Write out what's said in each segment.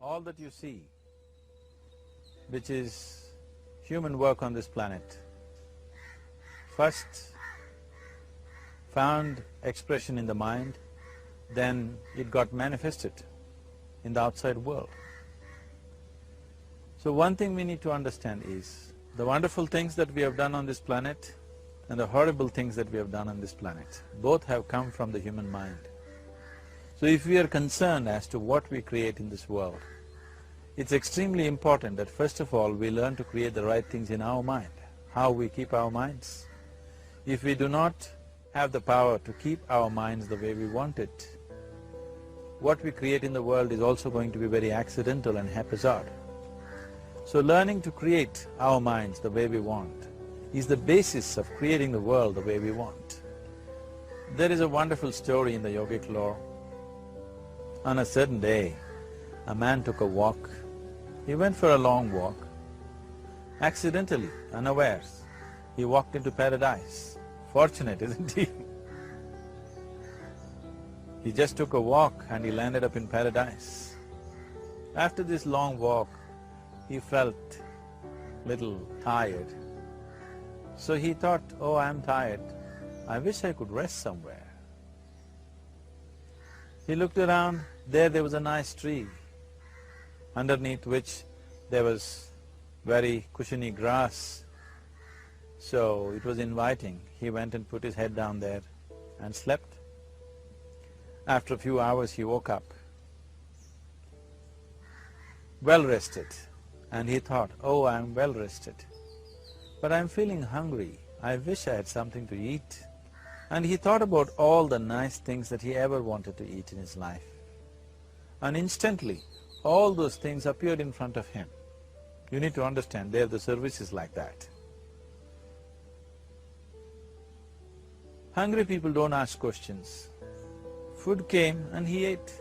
all that you see, which is human work on this planet, first found expression in the mind, then it got manifested in the outside world. So one thing we need to understand is, the wonderful things that we have done on this planet and the horrible things that we have done on this planet, both have come from the human mind. So if we are concerned as to what we create in this world, it's extremely important that first of all we learn to create the right things in our mind, how we keep our minds. If we do not have the power to keep our minds the way we want it, what we create in the world is also going to be very accidental and haphazard. So learning to create our minds the way we want is the basis of creating the world the way we want. There is a wonderful story in the yogic lore. On a certain day, a man took a walk. He went for a long walk. Accidentally, unawares, he walked into paradise. Fortunate, isn't he? He just took a walk and he landed up in paradise. After this long walk, he felt little tired. So he thought, oh, I'm tired, I wish I could rest somewhere. He looked around, there was a nice tree, underneath which there was very cushiony grass. So it was inviting. He went and put his head down there and slept. After a few hours he woke up, well rested, and he thought, oh, I'm well rested, but I'm feeling hungry, I wish I had something to eat. And he thought about all the nice things that he ever wanted to eat in his life. And instantly, all those things appeared in front of him. You need to understand, there the service is like that. Hungry people don't ask questions. Food came and he ate.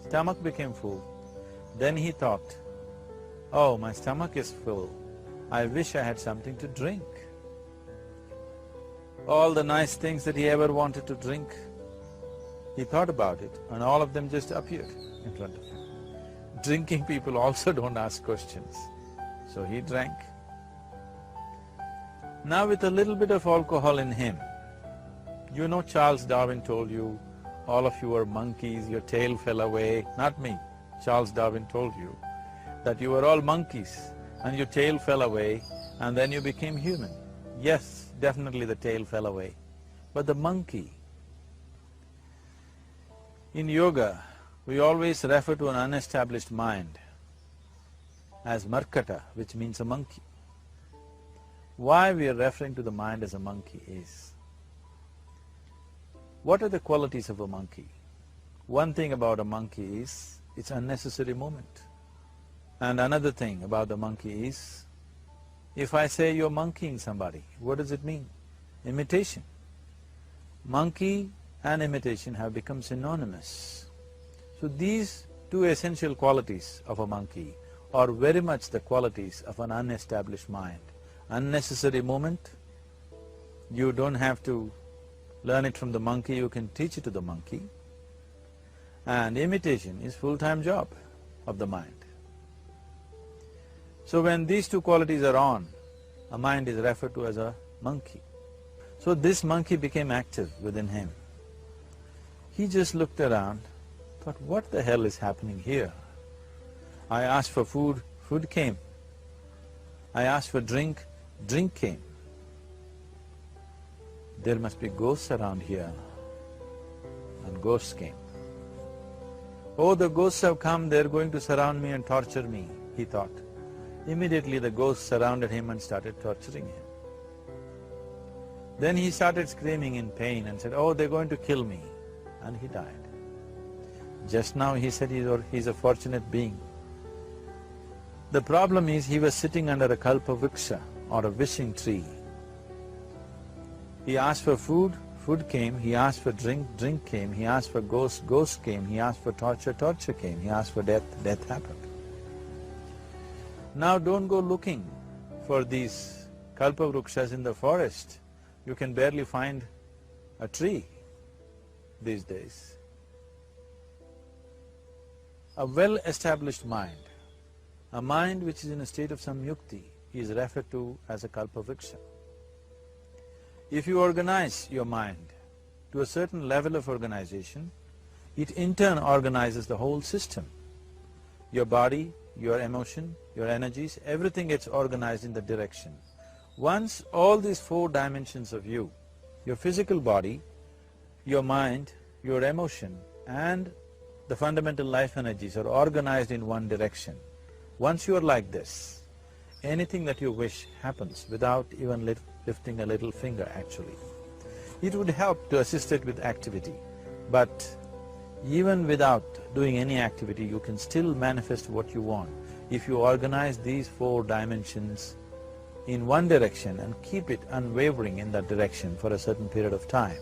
Stomach became full. Then he thought, oh, my stomach is full, I wish I had something to drink. All the nice things that he ever wanted to drink, he thought about it and all of them just appeared in front of him. Drinking people also don't ask questions, so he drank. Now with a little bit of alcohol in him, you know Charles Darwin told you, all of you are monkeys, your tail fell away. Not me, Charles Darwin told you that you were all monkeys and your tail fell away and then you became human. Yes, definitely the tail fell away, but the monkey… In yoga, we always refer to an unestablished mind as markata, which means a monkey. Why we are referring to the mind as a monkey is, what are the qualities of a monkey? One thing about a monkey is, it's unnecessary movement. And another thing about the monkey is, if I say you're monkeying somebody, what does it mean? Imitation. Monkey and imitation have become synonymous. So these two essential qualities of a monkey are very much the qualities of an unestablished mind. Unnecessary movement, you don't have to learn it from the monkey, you can teach it to the monkey. And imitation is full-time job of the mind. So when these two qualities are on, a mind is referred to as a monkey. So this monkey became active within him. He just looked around, thought, what the hell is happening here? I asked for food, food came. I asked for drink, drink came. There must be ghosts around here, and ghosts came. Oh, the ghosts have come, they're going to surround me and torture me, he thought. Immediately the ghosts surrounded him and started torturing him. Then he started screaming in pain and said, oh, they're going to kill me, and he died. Just now he said he's a fortunate being. The problem is he was sitting under a kalpa vriksha or a wishing tree. He asked for food, food came. He asked for drink, drink came. He asked for ghost, ghost came. He asked for torture, torture came. He asked for death, death happened. Now don't go looking for these kalpa vrikshas in the forest. You can barely find a tree these days. A well-established mind, a mind which is in a state of samyukti, is referred to as a kalpavriksha. If you organize your mind to a certain level of organization, it in turn organizes the whole system. Your body, your emotion, your energies, everything gets organized in that direction. Once all these four dimensions of you, your physical body, your mind, your emotion and the fundamental life energies are organized in one direction. Once you are like this, anything that you wish happens without even lifting a little finger actually. It would help to assist it with activity, but even without doing any activity, you can still manifest what you want if you organize these four dimensions in one direction and keep it unwavering in that direction for a certain period of time.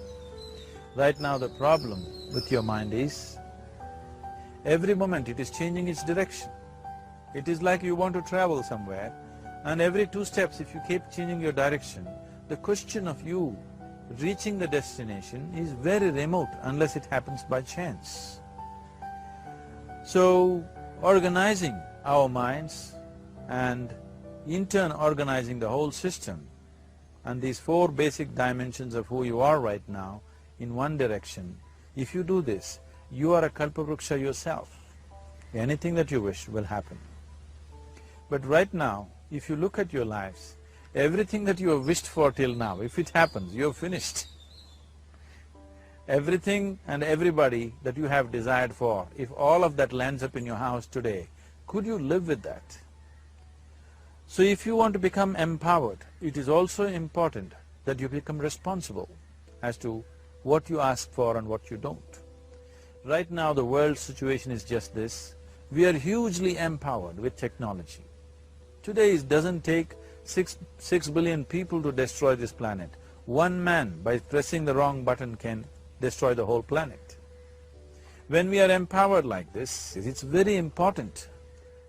Right now the problem with your mind is, every moment it is changing its direction. It is like you want to travel somewhere, and every 2 steps if you keep changing your direction, the question of you reaching the destination is very remote unless it happens by chance. So, organizing our minds and in turn organizing the whole system and these 4 basic dimensions of who you are right now in one direction, if you do this, you are a kalpavriksha yourself. Anything that you wish will happen. But right now, if you look at your lives, everything that you have wished for till now, if it happens, you have finished. Everything and everybody that you have desired for, if all of that lands up in your house today, could you live with that? So if you want to become empowered, it is also important that you become responsible as to what you ask for and what you don't. Right now the world's situation is just this, we are hugely empowered with technology. Today it doesn't take 6 billion people to destroy this planet. One man by pressing the wrong button can destroy the whole planet. When we are empowered like this, it's very important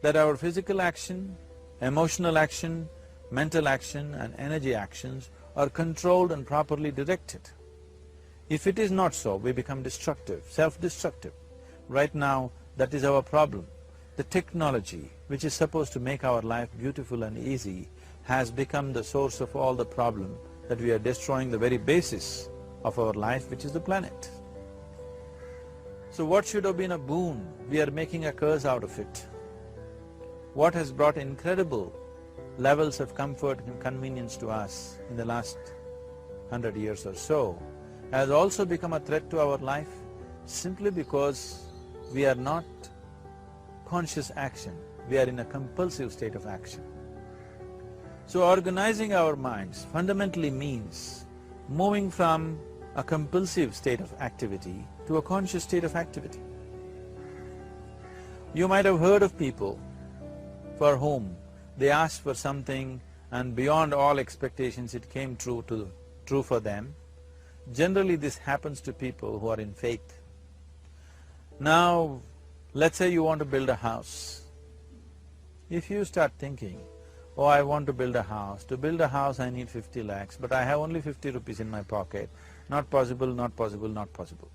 that our physical action, emotional action, mental action and energy actions are controlled and properly directed. If it is not so, we become destructive, self-destructive. Right now, that is our problem. The technology, which is supposed to make our life beautiful and easy, has become the source of all the problem, that we are destroying the very basis of our life, which is the planet. So what should have been a boon, we are making a curse out of it. What has brought incredible levels of comfort and convenience to us in the last 100 years or so, has also become a threat to our life simply because we are not conscious action, we are in a compulsive state of action. So organizing our minds fundamentally means moving from a compulsive state of activity to a conscious state of activity. You might have heard of people for whom they asked for something and beyond all expectations it came true for them. Generally this happens to people who are in faith. Now, let's say you want to build a house. If you start thinking, oh, I want to build a house. To build a house I need 50 lakhs, but I have only 50 rupees in my pocket. Not possible, not possible, not possible.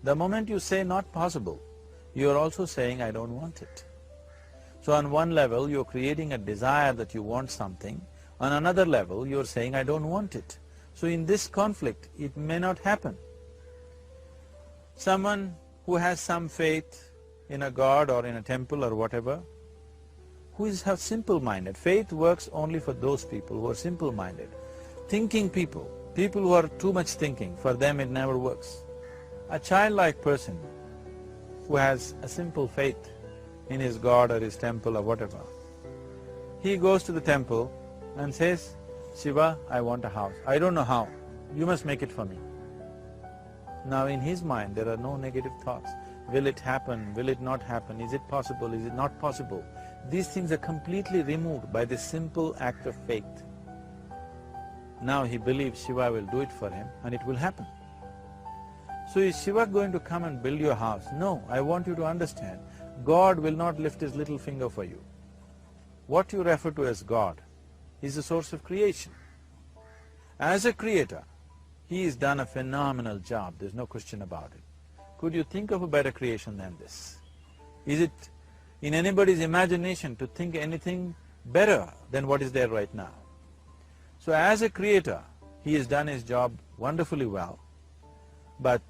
The moment you say not possible, you are also saying I don't want it. So on one level you're creating a desire that you want something, on another level you're saying I don't want it. So in this conflict, it may not happen. Someone who has some faith in a god or in a temple or whatever, who is simple-minded. Faith works only for those people who are simple-minded. Thinking people, people who are too much thinking, for them it never works. A childlike person who has a simple faith in his god or his temple or whatever, he goes to the temple and says, Shiva, I want a house. I don't know how, you must make it for me. Now in his mind there are no negative thoughts. Will it happen? Will it not happen? Is it possible? Is it not possible? These things are completely removed by this simple act of faith. Now he believes Shiva will do it for him and it will happen. So is Shiva going to come and build your house? No, I want you to understand, God will not lift his little finger for you. What you refer to as God is the source of creation. As a creator, he has done a phenomenal job, there's no question about it. Could you think of a better creation than this? Is it in anybody's imagination to think anything better than what is there right now? So as a creator, he has done his job wonderfully well, but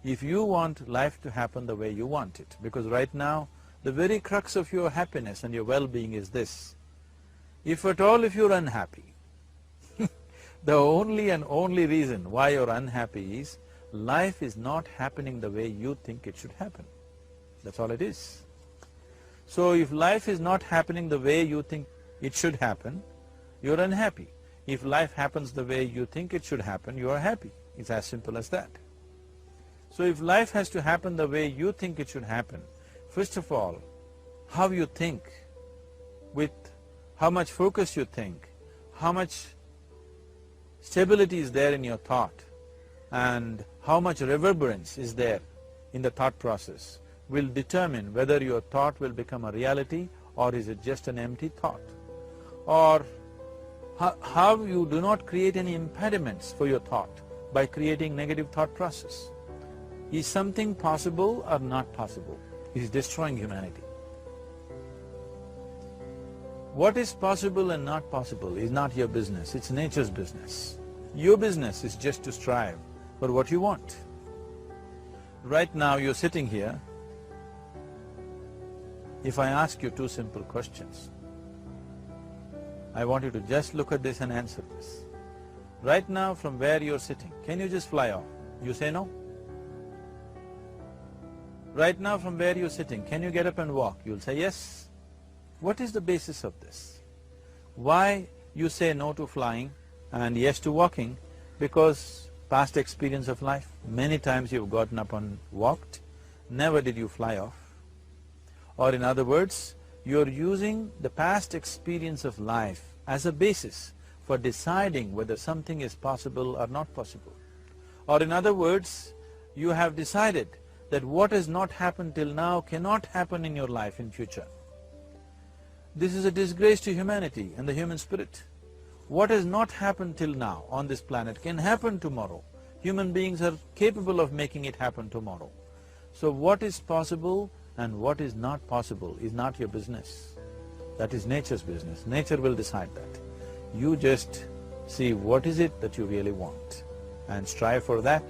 if you want life to happen the way you want it, because right now the very crux of your happiness and your well-being is this: if at all if you're unhappy, the only and only reason why you're unhappy is life is not happening the way you think it should happen. That's all it is. So if life is not happening the way you think it should happen, you're unhappy. If life happens the way you think it should happen, you are happy. It's as simple as that. So if life has to happen the way you think it should happen, first of all, how you think, with how much focus you think, how much stability is there in your thought, and how much reverberance is there in the thought process will determine whether your thought will become a reality or is it just an empty thought. Or how you do not create any impediments for your thought by creating negative thought process. Is something possible or not possible? It is destroying humanity. What is possible and not possible is not your business, it's nature's business. Your business is just to strive for what you want. Right now you're sitting here. If I ask you two simple questions, I want you to just look at this and answer this. Right now from where you're sitting, can you just fly off? You say no? Right now from where you're sitting, can you get up and walk? You'll say yes. What is the basis of this? Why you say no to flying and yes to walking? Because past experience of life, many times you've gotten up and walked, never did you fly off. Or in other words, you're using the past experience of life as a basis for deciding whether something is possible or not possible. Or in other words, you have decided that what has not happened till now cannot happen in your life in future. This is a disgrace to humanity and the human spirit. What has not happened till now on this planet can happen tomorrow. Human beings are capable of making it happen tomorrow. So what is possible and what is not possible is not your business. That is nature's business. Nature will decide that. You just see what is it that you really want and strive for that.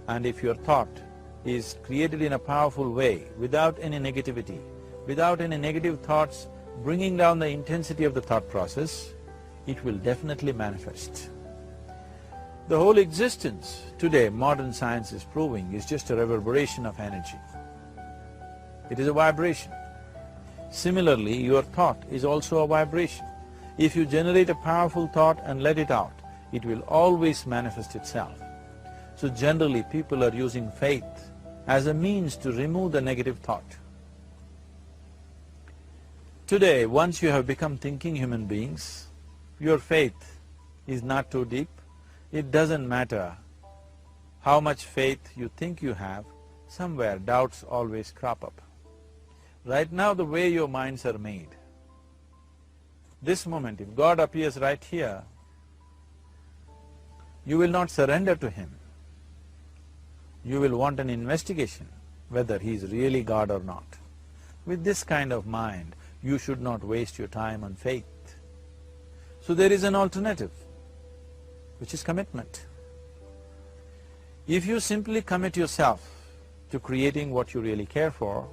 And if your thought is created in a powerful way, without any negativity, without any negative thoughts bringing down the intensity of the thought process, it will definitely manifest. The whole existence today, modern science is proving, is just a reverberation of energy. It is a vibration. Similarly, your thought is also a vibration. If you generate a powerful thought and let it out, it will always manifest itself. So generally, people are using faith as a means to remove the negative thought. Today, once you have become thinking human beings, your faith is not too deep. It doesn't matter how much faith you think you have, somewhere doubts always crop up. Right now, the way your minds are made, this moment, if God appears right here, you will not surrender to Him. You will want an investigation whether He is really God or not. With this kind of mind, you should not waste your time on faith. So there is an alternative, which is commitment. If you simply commit yourself to creating what you really care for,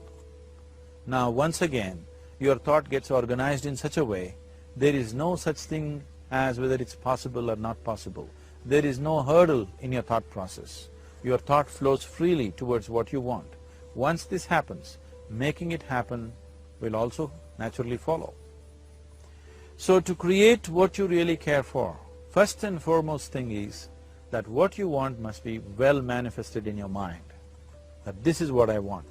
now once again, your thought gets organized in such a way, there is no such thing as whether it's possible or not possible. There is no hurdle in your thought process. Your thought flows freely towards what you want. Once this happens, making it happen will also naturally follow. So to create what you really care for, first and foremost thing is that what you want must be well manifested in your mind, that this is what I want.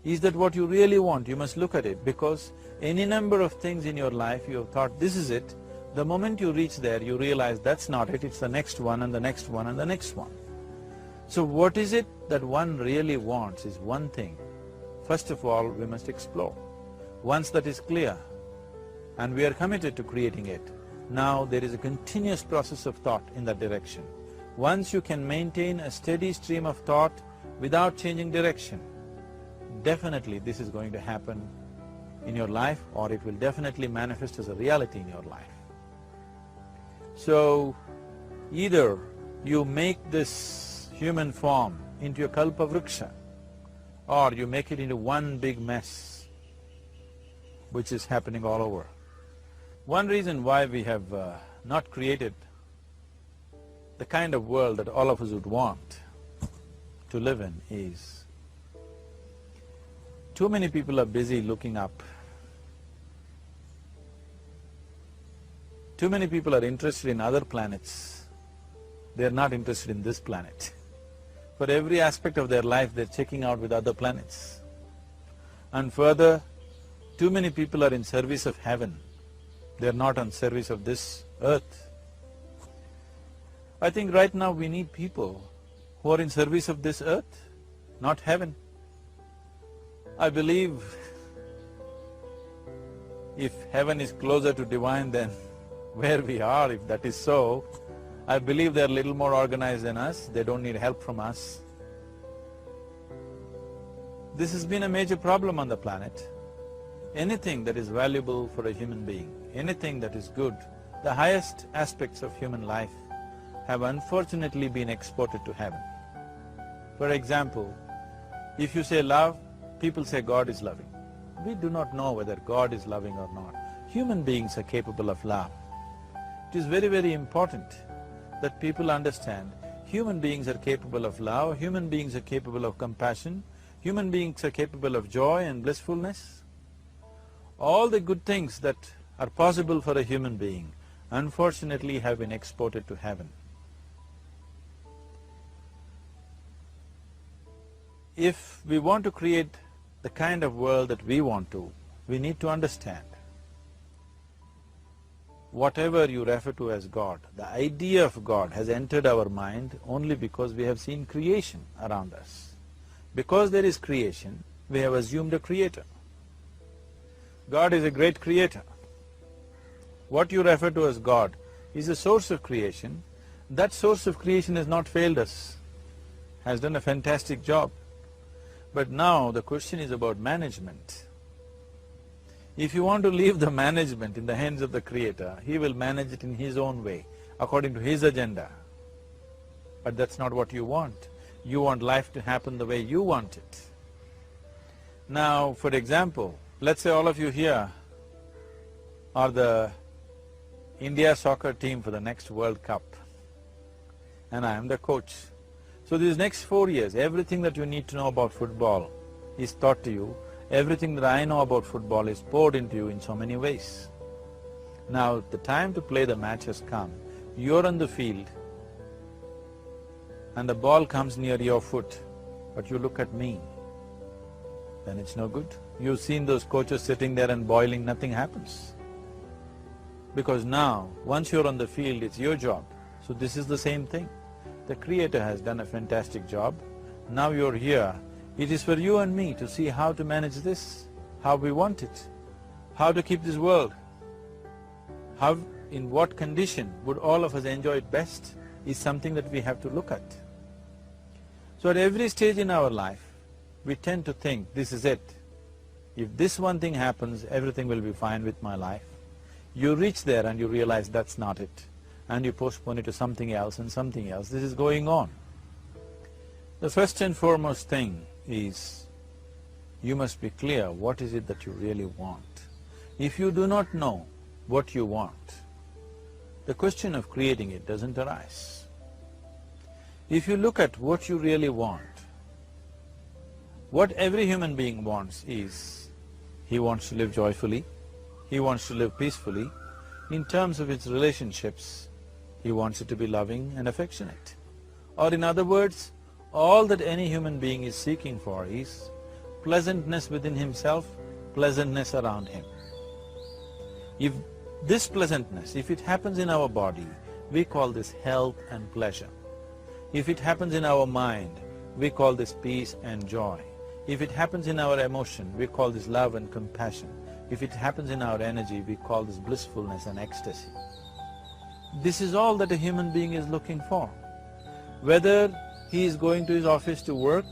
Is that what you really want? You must look at it, because any number of things in your life you have thought, this is it. The moment you reach there, you realize that's not it, it's the next one and the next one and the next one. So what is it that one really wants is one thing. First of all, we must explore. Once that is clear, and we are committed to creating it, now there is a continuous process of thought in that direction. Once you can maintain a steady stream of thought without changing direction, definitely this is going to happen in your life, or it will definitely manifest as a reality in your life. So, either you make this human form into a kalpa vriksha, or you make it into one big mess, which is happening all over. One reason why we have not created the kind of world that all of us would want to live in is, too many people are busy looking up. Too many people are interested in other planets. They are not interested in this planet. For every aspect of their life, they're checking out with other planets. And further, too many people are in service of heaven. They're not on service of this earth. I think right now we need people who are in service of this earth, not heaven. I believe if heaven is closer to divine than where we are, if that is so, I believe they're a little more organized than us, they don't need help from us. This has been a major problem on the planet. Anything that is valuable for a human being, anything that is good, the highest aspects of human life have unfortunately been exported to heaven. For example, if you say love, people say God is loving. We do not know whether God is loving or not. Human beings are capable of love. It is very, very important that people understand human beings are capable of love, human beings are capable of compassion, human beings are capable of joy and blissfulness. All the good things that are possible for a human being, unfortunately have been exported to heaven. If we want to create the kind of world that we want to, we need to understand whatever you refer to as God, the idea of God has entered our mind only because we have seen creation around us. Because there is creation, we have assumed a creator. God is a great creator. What you refer to as God is a source of creation. That source of creation has not failed us, has done a fantastic job. But now the question is about management. If you want to leave the management in the hands of the Creator, He will manage it in His own way, according to His agenda. But that's not what you want. You want life to happen the way you want it. Now, for example, let's say all of you here are the India soccer team for the next World Cup, and I am the coach. So these next 4 years, everything that you need to know about football is taught to you. Everything that I know about football is poured into you in so many ways. Now, the time to play the match has come. You're on the field and the ball comes near your foot, but you look at me, then it's no good. You've seen those coaches sitting there and boiling, nothing happens. Because now, once you're on the field, it's your job. So this is the same thing. The Creator has done a fantastic job. Now you're here. It is for you and me to see how to manage this, how we want it, how to keep this world, how, in what condition would all of us enjoy it best is something that we have to look at. So at every stage in our life, we tend to think, this is it. If this one thing happens, everything will be fine with my life. You reach there and you realize that's not it, and you postpone it to something else and something else. This is going on. The first and foremost thing is, you must be clear what is it that you really want. If you do not know what you want, the question of creating it doesn't arise. If you look at what you really want, what every human being wants is, he wants to live joyfully, he wants to live peacefully. In terms of its relationships, he wants it to be loving and affectionate. Or in other words, all that any human being is seeking for is pleasantness within himself, pleasantness around him. If this pleasantness, if it happens in our body, we call this health and pleasure. If it happens in our mind, we call this peace and joy. If it happens in our emotion, we call this love and compassion. If it happens in our energy, we call this blissfulness and ecstasy. This is all that a human being is looking for. Whether he is going to his office to work,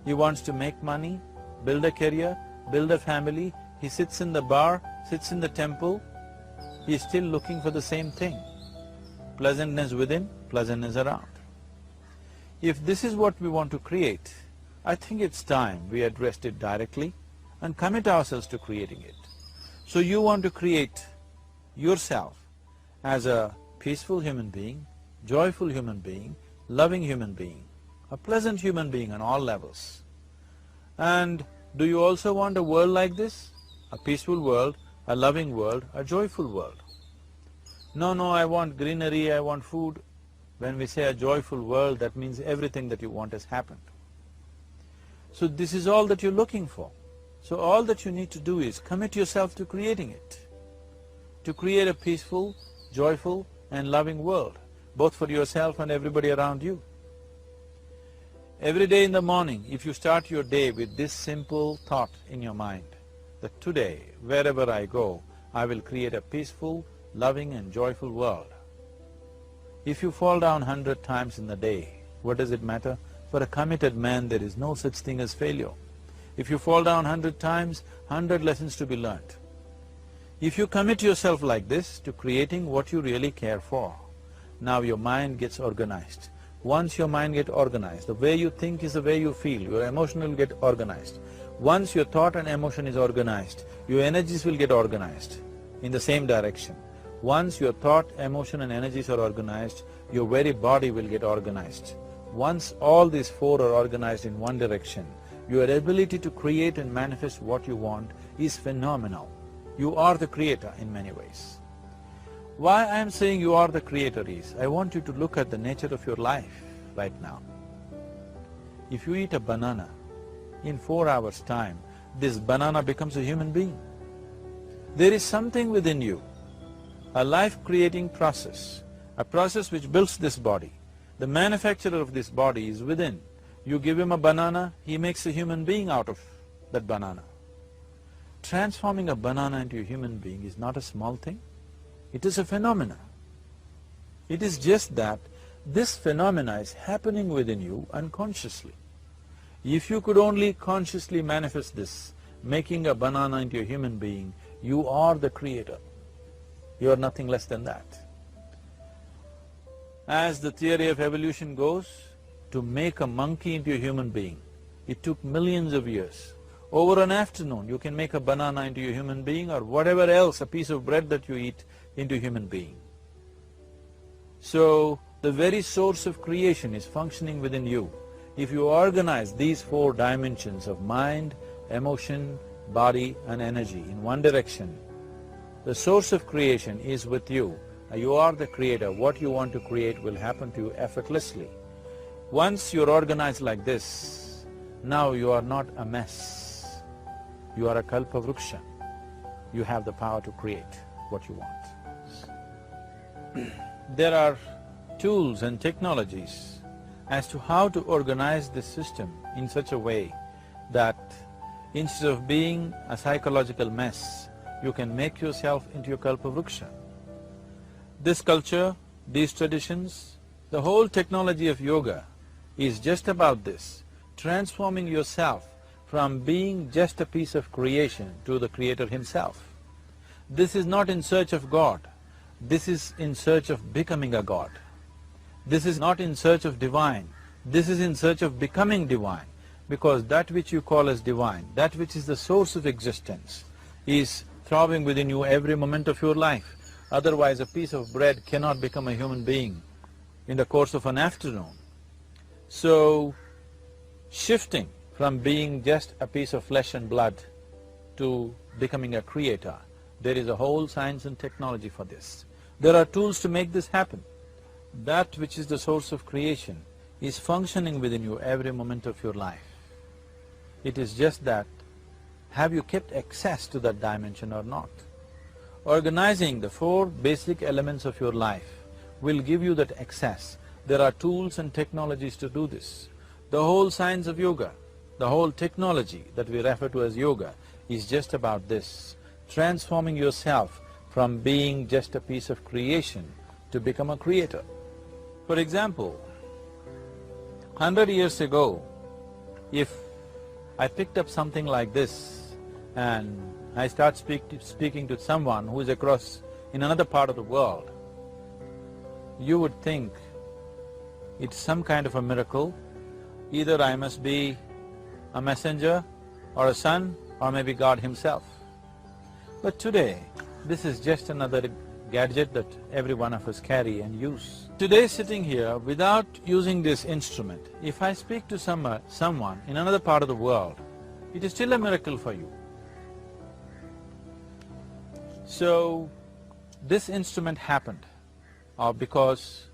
he wants to make money, build a career, build a family, he sits in the bar, sits in the temple, he is still looking for the same thing. Pleasantness within, pleasantness around. If this is what we want to create, I think it's time we addressed it directly and commit ourselves to creating it. So you want to create yourself as a peaceful human being, joyful human being, loving human being, a pleasant human being on all levels. And do you also want a world like this? A peaceful world, a loving world, a joyful world? No, no, I want greenery, I want food. When we say a joyful world, that means everything that you want has happened. So this is all that you're looking for. So all that you need to do is commit yourself to creating it, to create a peaceful, joyful and loving world, both for yourself and everybody around you. Every day in the morning, if you start your day with this simple thought in your mind, that today, wherever I go, I will create a peaceful, loving and joyful world. If you fall down 100 times in the day, what does it matter? For a committed man, there is no such thing as failure. If you fall down 100 times, 100 lessons to be learnt. If you commit yourself like this to creating what you really care for, now your mind gets organized. Once your mind gets organized, the way you think is the way you feel, your emotion will get organized. Once your thought and emotion is organized, your energies will get organized in the same direction. Once your thought, emotion and energies are organized, your very body will get organized. Once all these four are organized in one direction, your ability to create and manifest what you want is phenomenal. You are the creator in many ways. Why I am saying you are the creator is, I want you to look at the nature of your life right now. If you eat a banana, in 4 hours' time, this banana becomes a human being. There is something within you, a life-creating process, a process which builds this body. The manufacturer of this body is within. You give him a banana, he makes a human being out of that banana. Transforming a banana into a human being is not a small thing. It is a phenomena. It is just that this phenomena is happening within you unconsciously. If you could only consciously manifest this, making a banana into a human being, you are the creator. You are nothing less than that. As the theory of evolution goes, to make a monkey into a human being, it took millions of years. Over an afternoon, you can make a banana into a human being or whatever else, a piece of bread that you eat, into a human being. So, the very source of creation is functioning within you. If you organize these four dimensions of mind, emotion, body and energy in one direction, the source of creation is with you. You are the creator. What you want to create will happen to you effortlessly. Once you're organized like this, now you are not a mess. You are a kalpa vruksha. You have the power to create what you want. There are tools and technologies as to how to organize this system in such a way that instead of being a psychological mess, you can make yourself into a kalpa vruksha. This culture, these traditions, the whole technology of yoga is just about this, transforming yourself from being just a piece of creation to the creator himself. This is not in search of God, this is in search of becoming a God. This is not in search of divine, this is in search of becoming divine, because that which you call as divine, that which is the source of existence, is throbbing within you every moment of your life. Otherwise, a piece of bread cannot become a human being in the course of an afternoon. So, shifting from being just a piece of flesh and blood to becoming a creator, there is a whole science and technology for this. There are tools to make this happen. That which is the source of creation is functioning within you every moment of your life. It is just that, have you kept access to that dimension or not? Organizing the four basic elements of your life will give you that access. There are tools and technologies to do this. The whole science of yoga, the whole technology that we refer to as yoga is just about this, transforming yourself from being just a piece of creation to become a creator. For example, 100 years ago, if I picked up something like this and I start speaking to someone who is across in another part of the world, you would think it's some kind of a miracle. Either I must be a messenger or a son or maybe God himself. But today, this is just another gadget that every one of us carry and use. Today sitting here, without using this instrument, if I speak to someone in another part of the world, it is still a miracle for you. So, this instrument happened because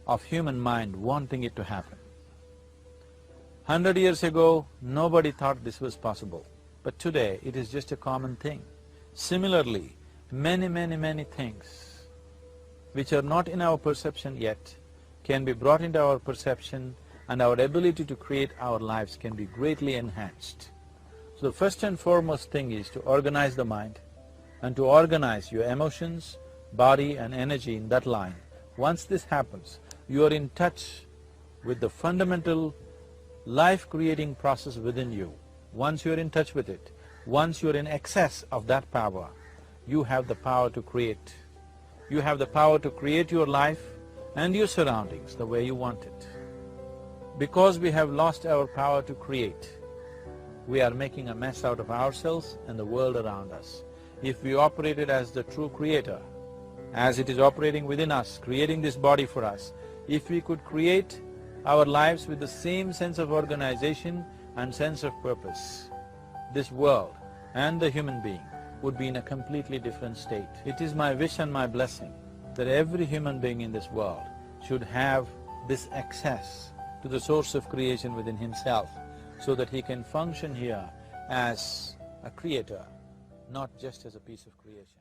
of human mind wanting it to happen. 100 years ago, nobody thought this was possible, but today it is just a common thing. Similarly, many things which are not in our perception yet can be brought into our perception, and our ability to create our lives can be greatly enhanced. So the first and foremost thing is to organize the mind and to organize your emotions, body and energy in that line. Once this happens, you are in touch with the fundamental life-creating process within you. Once you are in touch with it, once you are in excess of that power, you have the power to create. You have the power to create your life and your surroundings the way you want it. Because we have lost our power to create, we are making a mess out of ourselves and the world around us. If we operated as the true creator, as it is operating within us, creating this body for us, if we could create our lives with the same sense of organization and sense of purpose, this world and the human being would be in a completely different state. It is my wish and my blessing that every human being in this world should have this access to the source of creation within himself, so that he can function here as a creator, not just as a piece of creation.